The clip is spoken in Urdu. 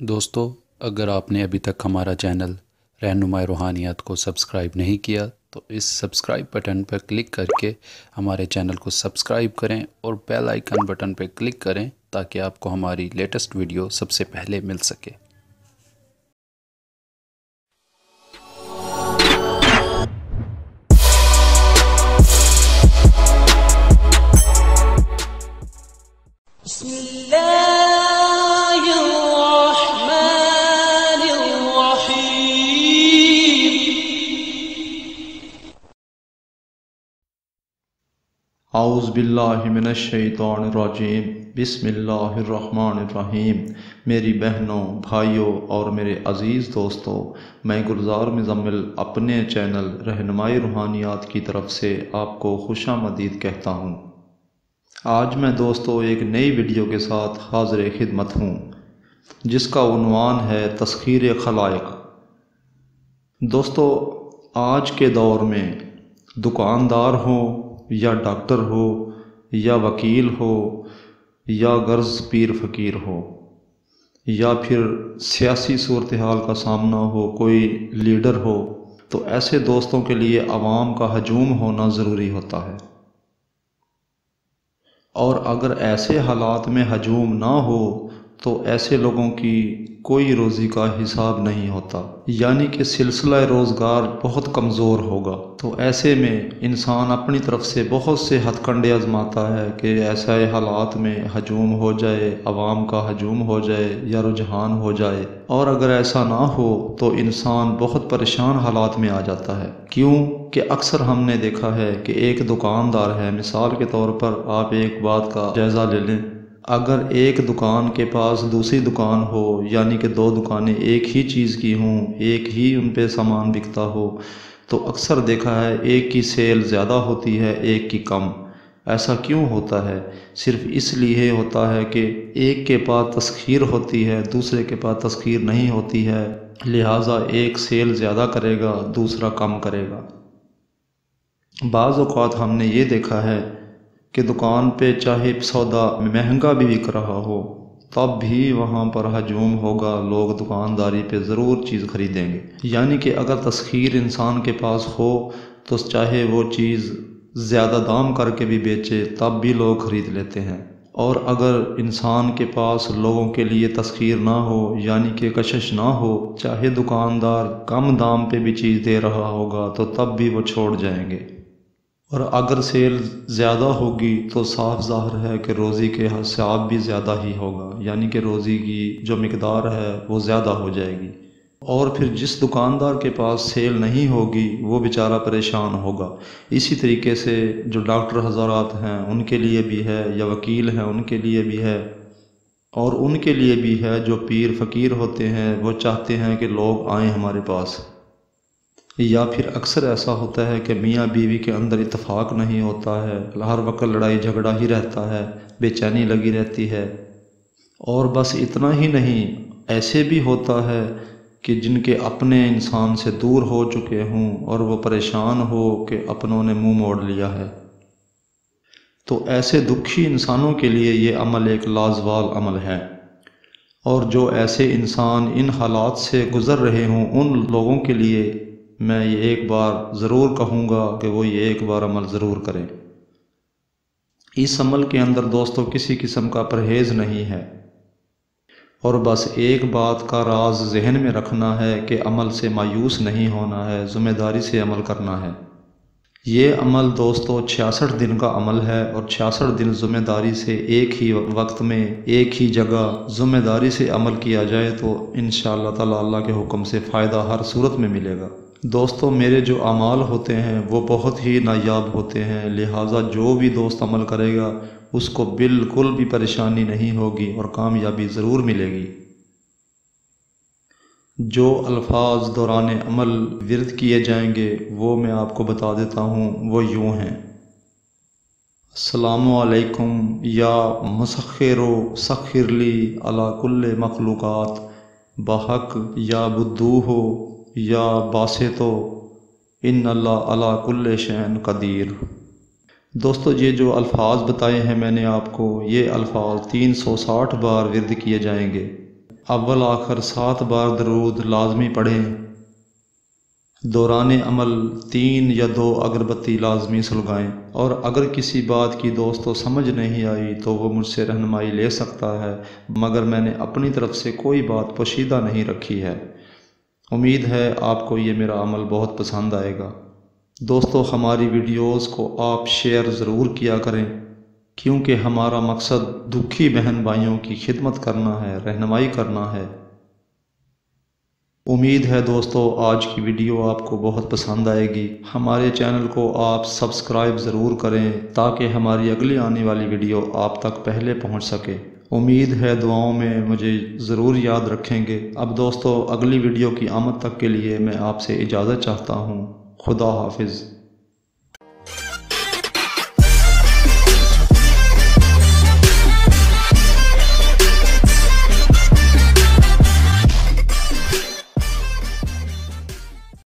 دوستو، اگر آپ نے ابھی تک ہمارا چینل رہنمائی روحانیات کو سبسکرائب نہیں کیا تو اس سبسکرائب بٹن پر کلک کر کے ہمارے چینل کو سبسکرائب کریں اور بیل آئیکن بٹن پر کلک کریں تاکہ آپ کو ہماری لیٹسٹ ویڈیو سب سے پہلے مل سکے۔ بسم اللہ الرحمن الرحیم۔ اعوذ باللہ من الشیطان الرجیم، بسم اللہ الرحمن الرحیم۔ میری بہنوں، بھائیوں اور میرے عزیز دوستوں، میں گلزار مزمل اپنے چینل رہنمائی روحانیات کی طرف سے آپ کو خوش آمدید کہتا ہوں۔ آج میں دوستو ایک نئی ویڈیو کے ساتھ حاضر خدمت ہوں جس کا عنوان ہے تسخیر خلائق۔ دوستو، آج کے دور میں دکاندار ہو یا ڈاکٹر ہو یا وکیل ہو یا غرض پیر فقیر ہو یا پھر سیاسی صورتحال کا سامنا ہو، کوئی لیڈر ہو، تو ایسے دوستوں کے لیے عوام کا ہجوم ہونا ضروری ہوتا ہے۔ اور اگر ایسے حالات میں ہجوم نہ ہو تو ایسے لوگوں کی کوئی روزی کا حساب نہیں ہوتا، یعنی کہ سلسلہ روزگار بہت کمزور ہوگا۔ تو ایسے میں انسان اپنی طرف سے بہت سے ہتھ کنڈے آزماتا ہے کہ ایسے حالات میں ہجوم ہو جائے، عوام کا ہجوم ہو جائے یا رجحان ہو جائے، اور اگر ایسا نہ ہو تو انسان بہت پریشان حالات میں آ جاتا ہے۔ کیوں کہ اکثر ہم نے دیکھا ہے کہ ایک دکاندار ہے، مثال کے طور پر آپ ایک بات کا جائزہ لے لیں، اگر ایک دکان کے پاس دوسری دکان ہو، یعنی کہ دو دکانیں ایک ہی چیز کی ہوں، ایک ہی ان پہ سامان بکتا ہو، تو اکثر دیکھا ہے ایک کی سیل زیادہ ہوتی ہے، ایک کی کم۔ ایسا کیوں ہوتا ہے؟ صرف اس لیے ہوتا ہے کہ ایک کے پاس تسخیر ہوتی ہے، دوسرے کے پاس تسخیر نہیں ہوتی ہے، لہٰذا ایک سیل زیادہ کرے گا، دوسرا کم کرے گا۔ بعض اوقات ہم نے یہ دیکھا ہے کہ دکان پہ چاہے سودا مہنگا بھی بک رہا ہو تب بھی وہاں پر ہجوم ہوگا، لوگ دکانداری پہ ضرور چیز خریدیں گے۔ یعنی کہ اگر تسخیر انسان کے پاس ہو تو چاہے وہ چیز زیادہ دام کر کے بھی بیچے تب بھی لوگ خرید لیتے ہیں، اور اگر انسان کے پاس لوگوں کے لیے تسخیر نہ ہو، یعنی کہ کشش نہ ہو، چاہے دکاندار کم دام پہ بھی چیز دے رہا ہوگا تو تب بھی وہ چھوڑ جائیں گے۔ اور اگر سیل زیادہ ہوگی تو صاف ظاہر ہے کہ روزی کے حساب بھی زیادہ ہی ہوگا، یعنی کہ روزی کی جو مقدار ہے وہ زیادہ ہو جائے گی۔ اور پھر جس دکاندار کے پاس سیل نہیں ہوگی وہ بیچارہ پریشان ہوگا۔ اسی طریقے سے جو ڈاکٹر حضرات ہیں ان کے لیے بھی ہے، یا وکیل ہیں ان کے لیے بھی ہے، اور ان کے لیے بھی ہے جو پیر فقیر ہوتے ہیں، وہ چاہتے ہیں کہ لوگ آئیں ہمارے پاس۔ یا پھر اکثر ایسا ہوتا ہے کہ میاں بیوی کے اندر اتفاق نہیں ہوتا ہے، ہر وقت لڑائی جھگڑا ہی رہتا ہے، بے چینی لگی رہتی ہے۔ اور بس اتنا ہی نہیں، ایسے بھی ہوتا ہے کہ جن کے اپنے انسان سے دور ہو چکے ہوں اور وہ پریشان ہو کہ اپنوں نے منہ موڑ لیا ہے، تو ایسے دکھی انسانوں کے لیے یہ عمل ایک لازوال عمل ہے۔ اور جو ایسے انسان ان حالات سے گزر رہے ہوں ان لوگوں کے لیے میں یہ ایک بار ضرور کہوں گا کہ وہ یہ ایک بار عمل ضرور کریں۔ اس عمل کے اندر دوستو کسی قسم کا پرہیز نہیں ہے، اور بس ایک بات کا راز ذہن میں رکھنا ہے کہ عمل سے مایوس نہیں ہونا ہے، ذمہ داری سے عمل کرنا ہے۔ یہ عمل دوستو 66 دن کا عمل ہے، اور 66 دن ذمہ داری سے ایک ہی وقت میں ایک ہی جگہ ذمہ داری سے عمل کیا جائے تو انشاءاللہ تعالی اللہ کے حکم سے فائدہ ہر صورت میں ملے گا۔ دوستو، میرے جو اعمال ہوتے ہیں وہ بہت ہی نایاب ہوتے ہیں، لہٰذا جو بھی دوست عمل کرے گا اس کو بالکل بھی پریشانی نہیں ہوگی اور کامیابی ضرور ملے گی۔ جو الفاظ دوران عمل ورد کیے جائیں گے وہ میں آپ کو بتا دیتا ہوں، وہ یوں ہیں: السلام علیکم یا مسخر سخر لی علی کل مخلوقات بحق یا بدو ہو یا باسطو ان اللہ علی کل شیء قدیر۔ دوستو، یہ جو الفاظ بتائے ہیں میں نے آپ کو، یہ الفاظ 360 بار ورد کیے جائیں گے، اول آخر 7 بار درود لازمی پڑھیں۔ دوران عمل 3 یا 2 اگربتی لازمی سلگائیں، اور اگر کسی بات کی دوستوں سمجھ نہیں آئی تو وہ مجھ سے رہنمائی لے سکتا ہے، مگر میں نے اپنی طرف سے کوئی بات پوشیدہ نہیں رکھی ہے۔ امید ہے آپ کو یہ میرا عمل بہت پسند آئے گا۔ دوستو، ہماری ویڈیوز کو آپ شیئر ضرور کیا کریں، کیونکہ ہمارا مقصد دکھی بہن بھائیوں کی خدمت کرنا ہے، رہنمائی کرنا ہے۔ امید ہے دوستو آج کی ویڈیو آپ کو بہت پسند آئے گی۔ ہمارے چینل کو آپ سبسکرائب ضرور کریں تاکہ ہماری اگلی آنے والی ویڈیو آپ تک پہلے پہنچ سکے۔ امید ہے دعاؤں میں مجھے ضرور یاد رکھیں گے۔ اب دوستو اگلی ویڈیو کی آمد تک کے لیے میں آپ سے اجازت چاہتا ہوں۔ خدا حافظ۔